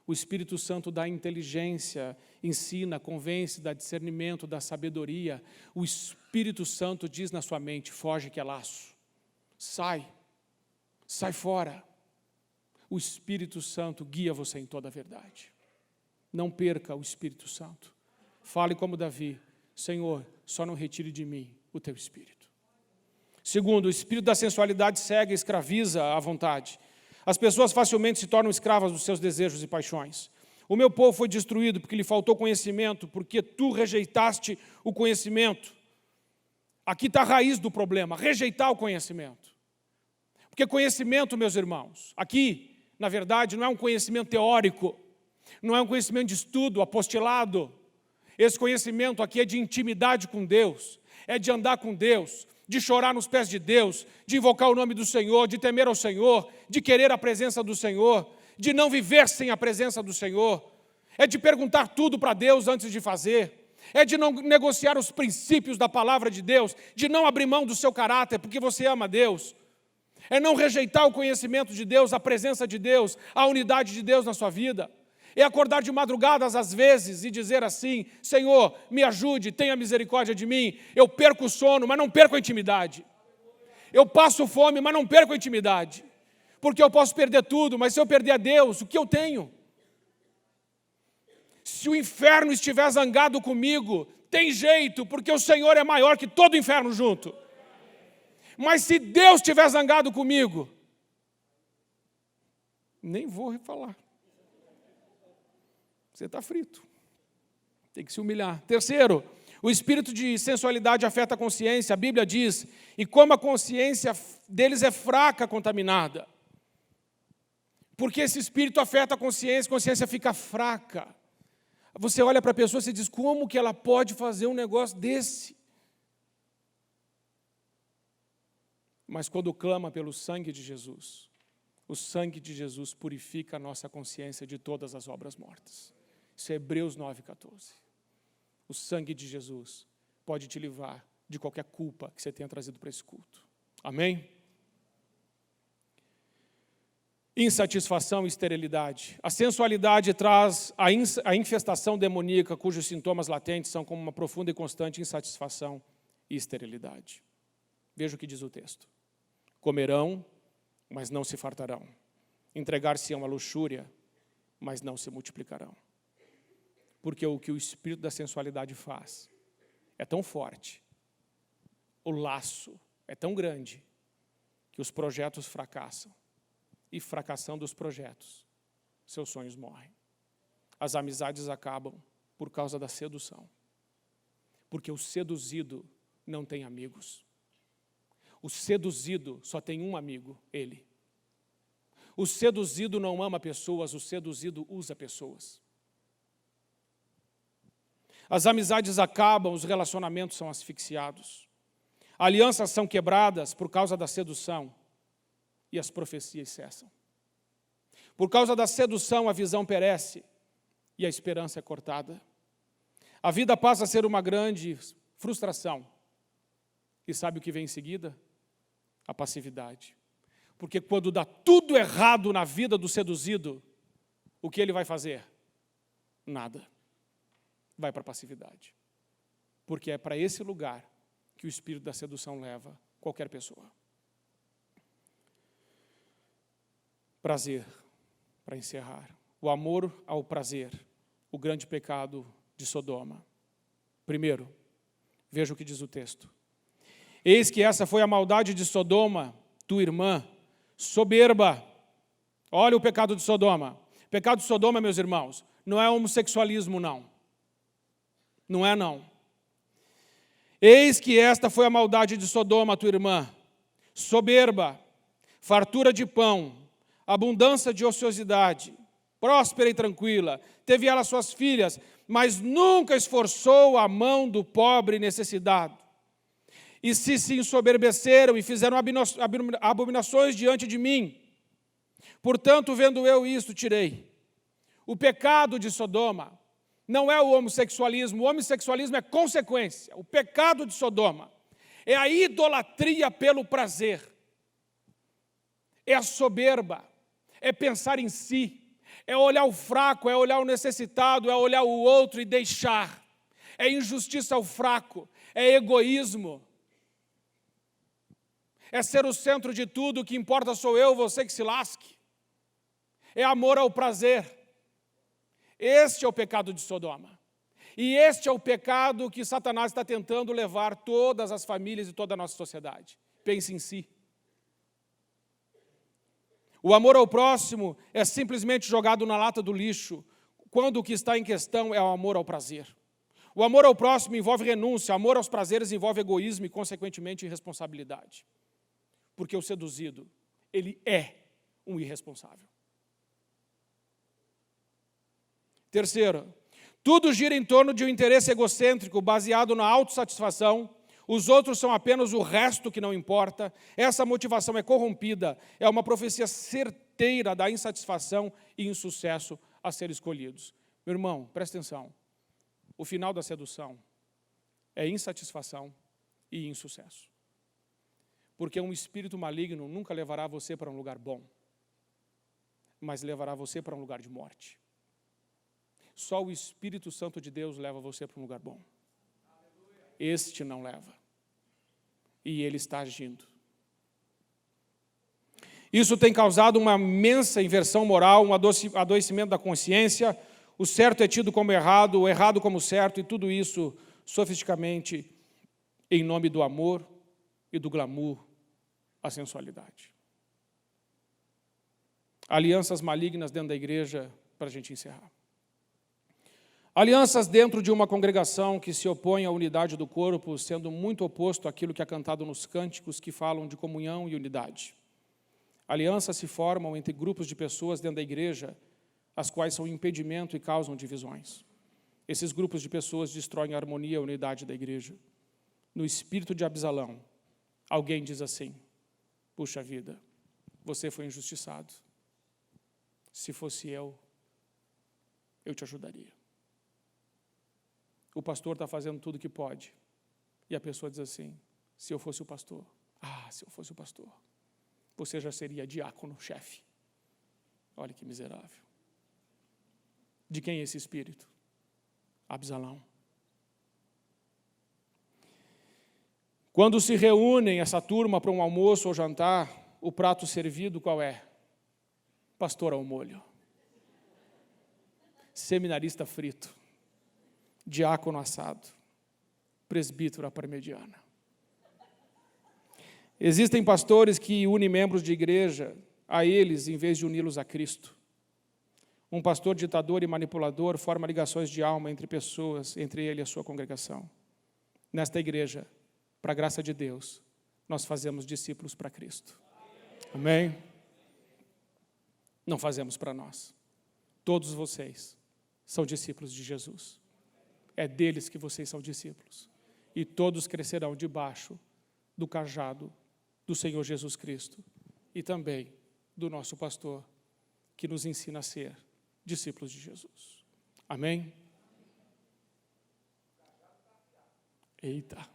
O Espírito Santo dá inteligência, ensina, convence, dá discernimento, dá sabedoria. O Espírito Santo diz na sua mente, foge que é laço. Sai fora. O Espírito Santo guia você em toda a verdade. Não perca o Espírito Santo. Fale como Davi, Senhor, só não retire de mim o teu Espírito. Segundo, o espírito da sensualidade cega e escraviza a vontade. As pessoas facilmente se tornam escravas dos seus desejos e paixões. O meu povo foi destruído porque lhe faltou conhecimento, porque tu rejeitaste o conhecimento. Aqui está a raiz do problema, rejeitar o conhecimento. Porque conhecimento, meus irmãos, aqui, na verdade, não é um conhecimento teórico, não é um conhecimento de estudo, apostilado. Esse conhecimento aqui é de intimidade com Deus, é de andar com Deus, de chorar nos pés de Deus, de invocar o nome do Senhor, de temer ao Senhor, de querer a presença do Senhor, de não viver sem a presença do Senhor, é de perguntar tudo para Deus antes de fazer, é de não negociar os princípios da palavra de Deus, de não abrir mão do seu caráter porque você ama Deus, é não rejeitar o conhecimento de Deus, a presença de Deus, a unidade de Deus na sua vida. É acordar de madrugadas às vezes e dizer assim, Senhor, me ajude, tenha misericórdia de mim. Eu perco o sono, mas não perco a intimidade. Eu passo fome, mas não perco a intimidade. Porque eu posso perder tudo, mas se eu perder a Deus, o que eu tenho? Se o inferno estiver zangado comigo, tem jeito, porque o Senhor é maior que todo o inferno junto. Mas se Deus estiver zangado comigo, nem vou falar. Você está frito. Tem que se humilhar. Terceiro, o espírito de sensualidade afeta a consciência. A Bíblia diz, e como a consciência deles é fraca, contaminada. Porque esse espírito afeta a consciência fica fraca. Você olha para a pessoa e se diz, como que ela pode fazer um negócio desse? Mas quando clama pelo sangue de Jesus, o sangue de Jesus purifica a nossa consciência de todas as obras mortas. Isso é Hebreus 9,14. O sangue de Jesus pode te livrar de qualquer culpa que você tenha trazido para esse culto. Amém? Insatisfação e esterilidade. A sensualidade traz a infestação demoníaca, cujos sintomas latentes são como uma profunda e constante insatisfação e esterilidade. Veja o que diz o texto. Comerão, mas não se fartarão. Entregar-se-ão à luxúria, mas não se multiplicarão. Porque o que o espírito da sensualidade faz é tão forte, o laço é tão grande, que os projetos fracassam. E fracassando os projetos, seus sonhos morrem. As amizades acabam por causa da sedução. Porque o seduzido não tem amigos. O seduzido só tem um amigo, ele. O seduzido não ama pessoas, o seduzido usa pessoas. As amizades acabam, os relacionamentos são asfixiados. Alianças são quebradas por causa da sedução. E as profecias cessam. Por causa da sedução, a visão perece e a esperança é cortada. A vida passa a ser uma grande frustração. E sabe o que vem em seguida? A passividade. Porque quando dá tudo errado na vida do seduzido, o que ele vai fazer? Nada. Vai para a passividade. Porque é para esse lugar que o espírito da sedução leva qualquer pessoa. Prazer, para encerrar. O amor ao prazer, o grande pecado de Sodoma. Primeiro, veja o que diz o texto. Eis que essa foi a maldade de Sodoma, tua irmã, soberba. Olha o pecado de Sodoma. O pecado de Sodoma, meus irmãos, não é homossexualismo, não. Não é, não. Eis que esta foi a maldade de Sodoma, tua irmã, soberba, fartura de pão, abundância de ociosidade, próspera e tranquila. Teve ela suas filhas, mas nunca esforçou a mão do pobre necessitado. E se ensoberbeceram e fizeram abominações diante de mim. Portanto, vendo eu isto, tirei. O pecado de Sodoma não é o homossexualismo. O homossexualismo é consequência. O pecado de Sodoma é a idolatria pelo prazer. É a soberba. É pensar em si, é olhar o fraco, é olhar o necessitado, é olhar o outro e deixar. É injustiça ao fraco, é egoísmo. É ser o centro de tudo, o que importa sou eu, você que se lasque. É amor ao prazer. Este é o pecado de Sodoma. E este é o pecado que Satanás está tentando levar todas as famílias e toda a nossa sociedade. Pense em si. O amor ao próximo é simplesmente jogado na lata do lixo, quando o que está em questão é o amor ao prazer. O amor ao próximo envolve renúncia, amor aos prazeres envolve egoísmo e, consequentemente, irresponsabilidade. Porque o seduzido, ele é um irresponsável. Terceiro, tudo gira em torno de um interesse egocêntrico baseado na autossatisfação. Os outros são apenas o resto que não importa. Essa motivação é corrompida, é uma profecia certeira da insatisfação e insucesso a ser escolhidos. Meu irmão, presta atenção. O final da sedução é insatisfação e insucesso. Porque um espírito maligno nunca levará você para um lugar bom, mas levará você para um lugar de morte. Só o Espírito Santo de Deus leva você para um lugar bom. Este não leva. E ele está agindo. Isso tem causado uma imensa inversão moral, um adoecimento da consciência. O certo é tido como errado, o errado como certo, e tudo isso sofisticamente em nome do amor e do glamour, a sensualidade. Alianças malignas dentro da igreja, para a gente encerrar. Alianças dentro de uma congregação que se opõe à unidade do corpo, sendo muito oposto àquilo que é cantado nos cânticos que falam de comunhão e unidade. Alianças se formam entre grupos de pessoas dentro da igreja, as quais são impedimento e causam divisões. Esses grupos de pessoas destroem a harmonia e a unidade da igreja. No espírito de Absalão, alguém diz assim: puxa vida, você foi injustiçado. Se fosse eu te ajudaria. O pastor está fazendo tudo o que pode. E a pessoa diz assim: se eu fosse o pastor, se eu fosse o pastor, você já seria diácono, chefe. Olha que miserável. De quem é esse espírito? Absalão. Quando se reúnem essa turma para um almoço ou jantar, o prato servido qual é? Pastor ao molho. Seminarista frito. Diácono assado. Presbítero à parmegiana. Existem pastores que unem membros de igreja a eles em vez de uni-los a Cristo. Um pastor ditador e manipulador forma ligações de alma entre pessoas, entre ele e a sua congregação. Nesta igreja, para a graça de Deus, nós fazemos discípulos para Cristo. Amém? Não fazemos para nós. Todos vocês são discípulos de Jesus. É deles que vocês são discípulos. E todos crescerão debaixo do cajado do Senhor Jesus Cristo e também do nosso pastor, que nos ensina a ser discípulos de Jesus. Amém? Eita!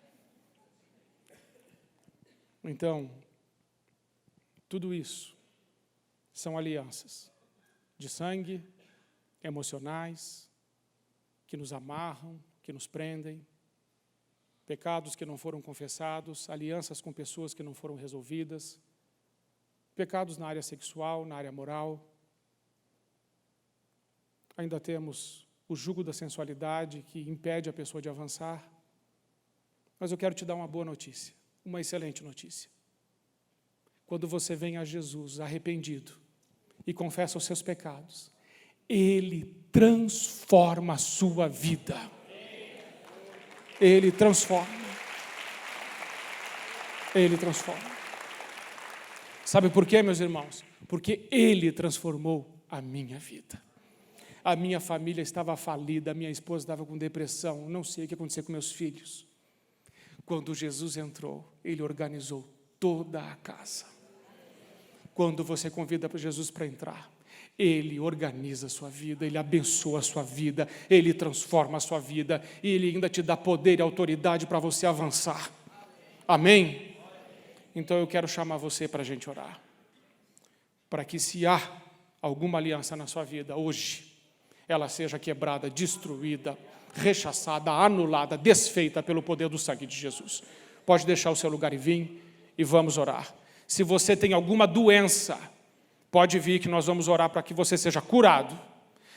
Então, tudo isso são alianças de sangue, emocionais, que nos amarram, que nos prendem, pecados que não foram confessados, alianças com pessoas que não foram resolvidas, pecados na área sexual, na área moral. Ainda temos o jugo da sensualidade que impede a pessoa de avançar. Mas eu quero te dar uma boa notícia, uma excelente notícia. Quando você vem a Jesus arrependido e confessa os seus pecados, Ele transforma a sua vida. Ele transforma. Ele transforma. Sabe por quê, meus irmãos? Porque Ele transformou a minha vida. A minha família estava falida, a minha esposa estava com depressão, não sei o que aconteceu com meus filhos. Quando Jesus entrou, Ele organizou toda a casa. Quando você convida Jesus para entrar, Ele organiza a sua vida, Ele abençoa a sua vida, Ele transforma a sua vida e Ele ainda te dá poder e autoridade para você avançar. Amém? Então eu quero chamar você para a gente orar. Para que se há alguma aliança na sua vida hoje, ela seja quebrada, destruída, rechaçada, anulada, desfeita pelo poder do sangue de Jesus. Pode deixar o seu lugar e vir e vamos orar. Se você tem alguma doença, pode vir que nós vamos orar para que você seja curado.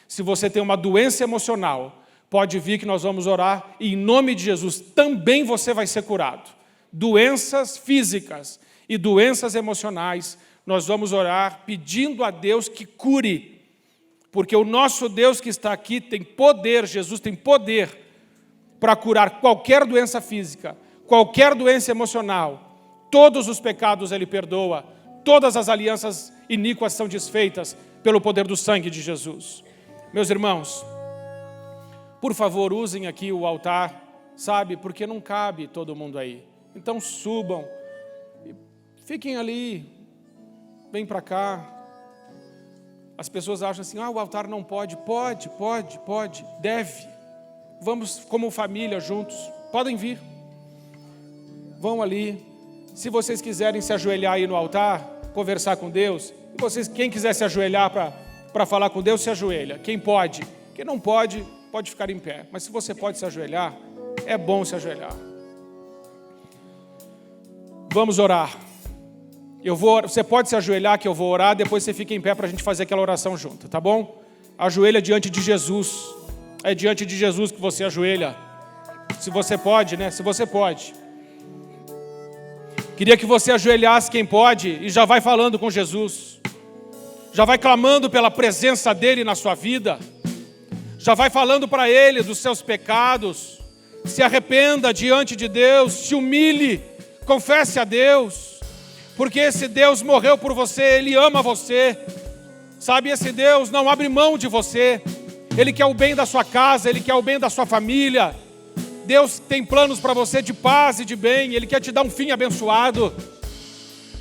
Se você tem uma doença emocional, pode vir que nós vamos orar e em nome de Jesus também você vai ser curado. Doenças físicas e doenças emocionais, nós vamos orar pedindo a Deus que cure. Porque o nosso Deus que está aqui tem poder, Jesus tem poder para curar qualquer doença física, qualquer doença emocional. Todos os pecados Ele perdoa, todas as alianças iníquas são desfeitas pelo poder do sangue de Jesus. Meus irmãos, por favor, usem aqui o altar, sabe, porque não cabe todo mundo aí. Então subam, fiquem ali, vem para cá. As pessoas acham assim, o altar não pode. Pode, deve. Vamos como família juntos, podem vir. Vão ali. Se vocês quiserem se ajoelhar aí no altar, conversar com Deus, quem quiser se ajoelhar para falar com Deus, se ajoelha. Quem pode, quem não pode, pode ficar em pé. Mas se você pode se ajoelhar, é bom se ajoelhar. Vamos orar. Você pode se ajoelhar que eu vou orar, depois você fica em pé para a gente fazer aquela oração junto, tá bom? Ajoelha diante de Jesus. É diante de Jesus que você ajoelha. Se você pode, né? Se você pode. Queria que você ajoelhasse quem pode e já vai falando com Jesus. Já vai clamando pela presença dEle na sua vida. Já vai falando para ele dos seus pecados. Se arrependa diante de Deus, se humilhe, confesse a Deus, porque esse Deus morreu por você, Ele ama você. Sabe, esse Deus não abre mão de você. Ele quer o bem da sua casa, Ele quer o bem da sua família. Deus tem planos para você de paz e de bem. Ele quer te dar um fim abençoado.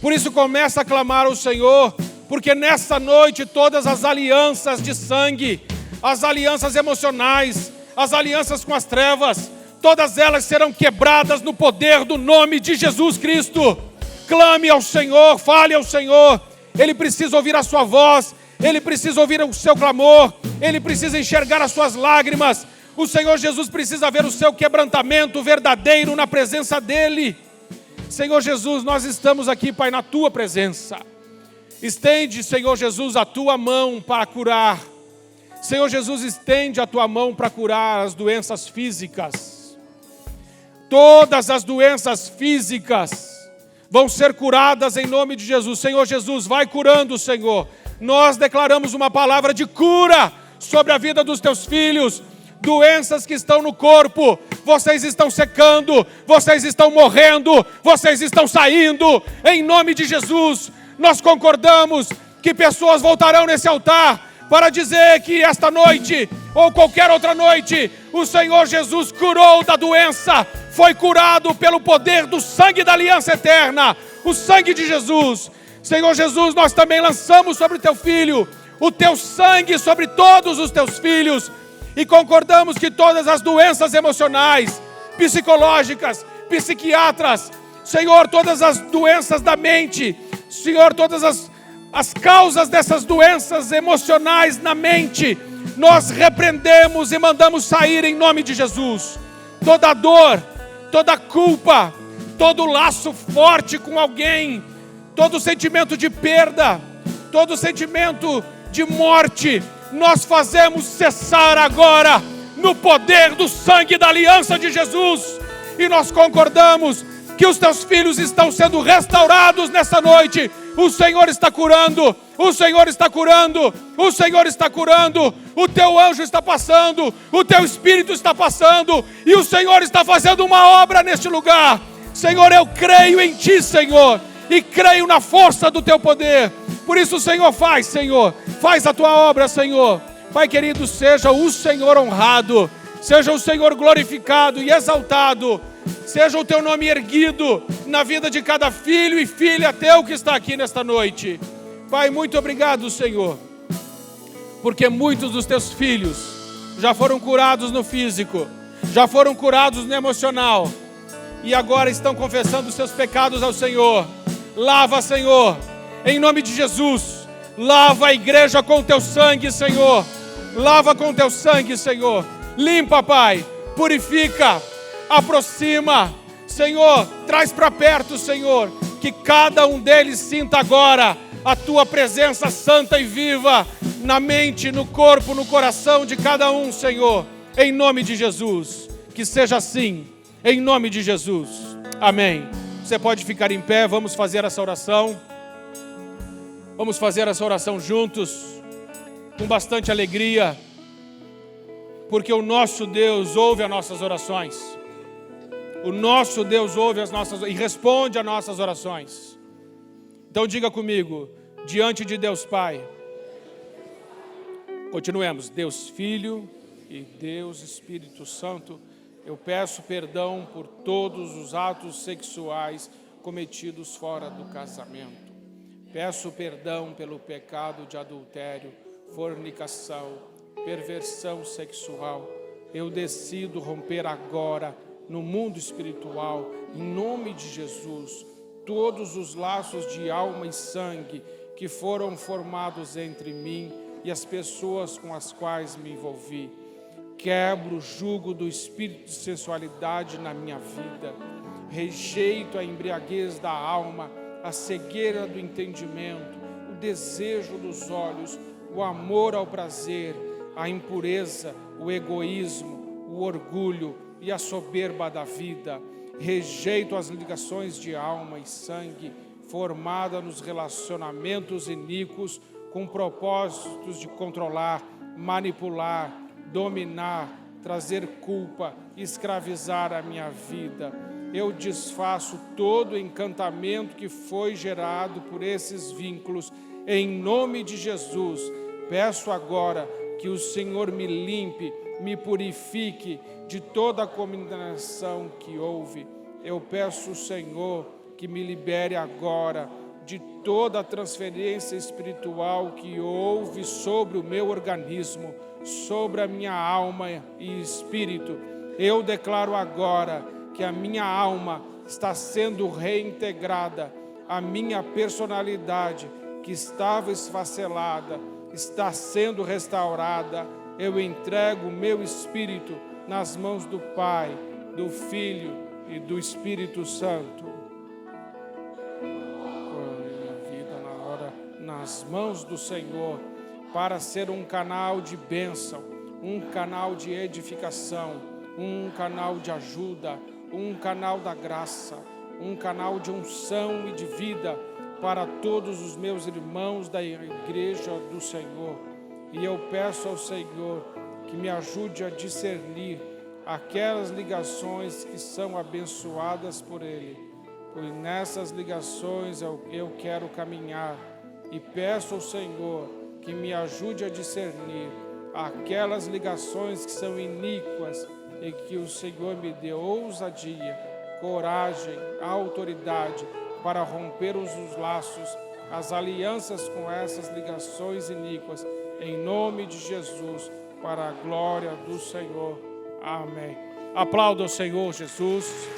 Por isso começa a clamar ao Senhor, porque nessa noite todas as alianças de sangue, as alianças emocionais, as alianças com as trevas, todas elas serão quebradas no poder do nome de Jesus Cristo. Clame ao Senhor, fale ao Senhor. Ele precisa ouvir a sua voz, Ele precisa ouvir o seu clamor, Ele precisa enxergar as suas lágrimas. O Senhor Jesus precisa ver o seu quebrantamento verdadeiro na presença dEle. Senhor Jesus, nós estamos aqui, Pai, na Tua presença. Estende, Senhor Jesus, a Tua mão para curar. Senhor Jesus, estende a Tua mão para curar as doenças físicas. Todas as doenças físicas vão ser curadas em nome de Jesus. Senhor Jesus, vai curando, Senhor. Nós declaramos uma palavra de cura sobre a vida dos Teus filhos. Doenças que estão no corpo, vocês estão secando, vocês estão morrendo, vocês estão saindo, em nome de Jesus. Nós concordamos que pessoas voltarão nesse altar para dizer que esta noite, ou qualquer outra noite, o Senhor Jesus curou da doença, foi curado pelo poder do sangue da aliança eterna, o sangue de Jesus. Senhor Jesus, nós também lançamos sobre o Teu Filho, o Teu sangue sobre todos os Teus filhos, e concordamos que todas as doenças emocionais, psicológicas, psiquiatras, Senhor, todas as doenças da mente, Senhor, todas as causas dessas doenças emocionais na mente, nós repreendemos e mandamos sair em nome de Jesus. Toda dor, toda culpa, todo laço forte com alguém, todo sentimento de perda, todo sentimento de morte, nós fazemos cessar agora no poder do sangue da aliança de Jesus. E nós concordamos que os Teus filhos estão sendo restaurados nessa noite. O Senhor está curando, o Senhor está curando, o Senhor está curando. O Teu anjo está passando, o Teu Espírito está passando, e o Senhor está fazendo uma obra neste lugar. Senhor, eu creio em Ti, Senhor, e creio na força do Teu poder. Por isso, Senhor, faz a Tua obra, Senhor. Pai querido, seja o Senhor honrado, seja o Senhor glorificado e exaltado, seja o Teu nome erguido na vida de cada filho e filha Teu que está aqui nesta noite. Pai, muito obrigado, Senhor, porque muitos dos Teus filhos já foram curados no físico, já foram curados no emocional, e agora estão confessando os seus pecados ao Senhor. Lava, Senhor, em nome de Jesus, lava a igreja com o Teu sangue, Senhor. Lava com o Teu sangue, Senhor. Limpa, Pai, purifica, aproxima, Senhor, traz para perto, Senhor, que cada um deles sinta agora a Tua presença santa e viva na mente, no corpo, no coração de cada um, Senhor, em nome de Jesus. Que seja assim, em nome de Jesus. Amém. Você pode ficar em pé, vamos fazer essa oração. Vamos fazer essa oração juntos, com bastante alegria, porque o nosso Deus ouve as nossas orações. O nosso Deus ouve as nossas e responde às nossas orações. Então diga comigo, diante de Deus Pai. Continuemos, Deus Filho e Deus Espírito Santo, eu peço perdão por todos os atos sexuais cometidos fora do casamento. Peço perdão pelo pecado de adultério, fornicação, perversão sexual. Eu decido romper agora no mundo espiritual, em nome de Jesus, todos os laços de alma e sangue que foram formados entre mim e as pessoas com as quais me envolvi. Quebro o jugo do espírito de sensualidade na minha vida. Rejeito a embriaguez da alma, a cegueira do entendimento, o desejo dos olhos, o amor ao prazer, a impureza, o egoísmo, o orgulho e a soberba da vida. Rejeito as ligações de alma e sangue formadas nos relacionamentos iníquos com propósitos de controlar, manipular, dominar, trazer culpa, escravizar a minha vida. Eu desfaço todo o encantamento que foi gerado por esses vínculos, em nome de Jesus. Peço agora que o Senhor me limpe, me purifique de toda a contaminação que houve. Eu peço, Senhor, que me libere agora de toda a transferência espiritual que houve sobre o meu organismo, sobre a minha alma e espírito. Eu declaro agora que a minha alma está sendo reintegrada, a minha personalidade que estava esfacelada está sendo restaurada. Eu entrego o meu espírito nas mãos do Pai, do Filho e do Espírito Santo. Minha vida na hora, nas mãos do Senhor, para ser um canal de bênção, um canal de edificação, um canal de ajuda, um canal da graça, um canal de unção e de vida para todos os meus irmãos da igreja do Senhor. E eu peço ao Senhor que me ajude a discernir aquelas ligações que são abençoadas por Ele, pois nessas ligações eu quero caminhar, e peço ao Senhor que me ajude a discernir aquelas ligações que são iníquas, e que o Senhor me dê ousadia, coragem, autoridade para romper os laços, as alianças com essas ligações iníquas, em nome de Jesus, para a glória do Senhor. Amém. Aplauda o Senhor Jesus.